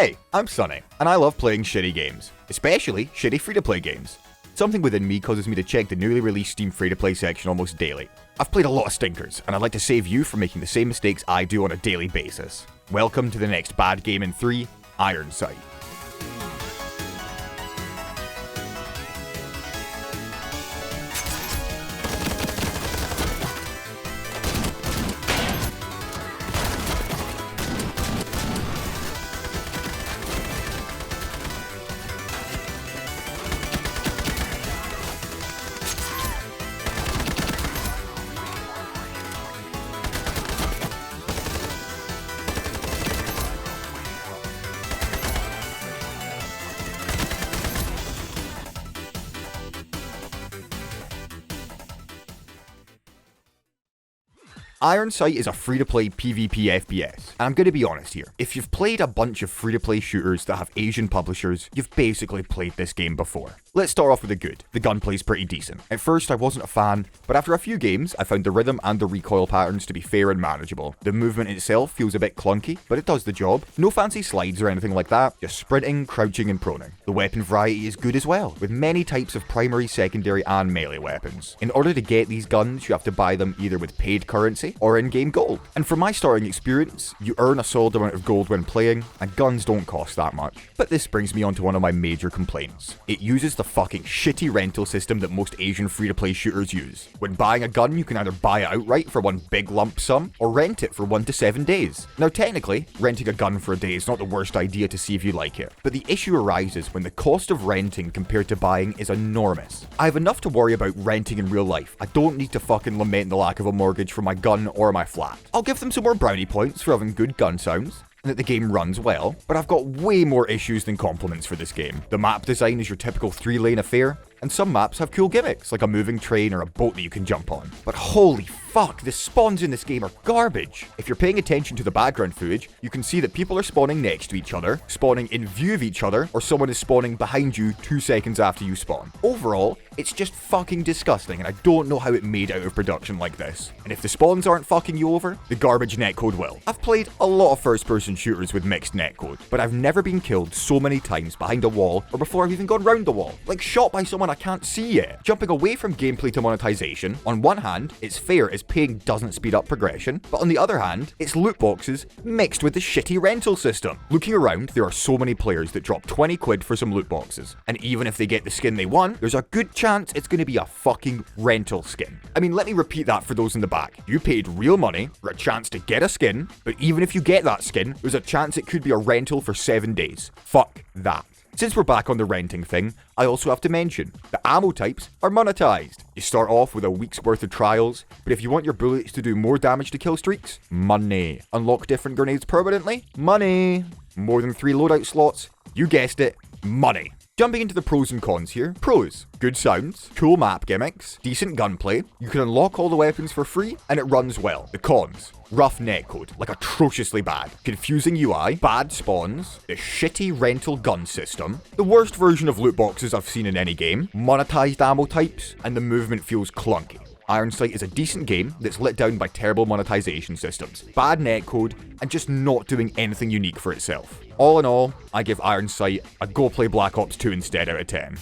Hey, I'm Sunny, and I love playing shitty games, especially shitty free-to-play games. Something within me causes me to check the newly released Steam free-to-play section almost daily. I've played a lot of stinkers, and I'd like to save you from making the same mistakes I do on a daily basis. Welcome to the next bad game in 3, Ironsight. Ironsight is a free-to-play PvP FPS, and I'm gonna be honest here. If you've played a bunch of free-to-play shooters that have Asian publishers, you've basically played this game before. Let's start off with the good. The gunplay's pretty decent. At first I wasn't a fan, but after a few games I found the rhythm and the recoil patterns to be fair and manageable. The movement itself feels a bit clunky, but it does the job. No fancy slides or anything like that, just sprinting, crouching and proning. The weapon variety is good as well, with many types of primary, secondary and melee weapons. In order to get these guns, you have to buy them either with paid currency or in-game gold. And from my starting experience, you earn a solid amount of gold when playing, and guns don't cost that much. But this brings me on to one of my major complaints. It uses the fucking shitty rental system that most Asian free-to-play shooters use. When buying a gun, you can either buy it outright for one big lump sum, or rent it for 1 to 7 days. Now technically, renting a gun for a day is not the worst idea to see if you like it, but the issue arises when the cost of renting compared to buying is enormous. I have enough to worry about renting in real life. I don't need to fucking lament the lack of a mortgage for my gun or my flat. I'll give them some more brownie points for having good gun sounds, and that the game runs well, but I've got way more issues than compliments for this game. The map design is your typical 3-lane affair, and some maps have cool gimmicks, like a moving train or a boat that you can jump on. But holy fuck, the spawns in this game are garbage. If you're paying attention to the background footage, you can see that people are spawning next to each other, spawning in view of each other, or someone is spawning behind you 2 seconds after you spawn. Overall, it's just fucking disgusting, and I don't know how it made out of production like this. And if the spawns aren't fucking you over, the garbage netcode will. I've played a lot of first-person shooters with mixed netcode, but I've never been killed so many times behind a wall or before I've even gone round the wall. Like shot by someone I can't see yet. Jumping away from gameplay to monetization, on one hand, it's fair as paying doesn't speed up progression, but on the other hand, it's loot boxes mixed with the shitty rental system. Looking around, there are so many players that drop 20 quid for some loot boxes, and even if they get the skin they want, there's a good chance it's gonna be a fucking rental skin. I mean, let me repeat that for those in the back. You paid real money for a chance to get a skin, but even if you get that skin, there's a chance it could be a rental for 7 days. Fuck that. Since we're back on the renting thing, I also have to mention, the ammo types are monetized. You start off with a week's worth of trials, but if you want your bullets to do more damage to kill streaks, money. Unlock different grenades permanently, money. More than 3 loadout slots, you guessed it, money. Jumping into the pros and cons here. Pros: good sounds, cool map gimmicks, decent gunplay, you can unlock all the weapons for free, and it runs well. The cons: rough netcode, like atrociously bad, confusing UI, bad spawns, the shitty rental gun system, the worst version of loot boxes I've seen in any game, monetized ammo types, and the movement feels clunky. Ironsight is a decent game that's let down by terrible monetization systems, bad netcode, and just not doing anything unique for itself. All in all, I give Ironsight a go play Black Ops 2 instead out of 10.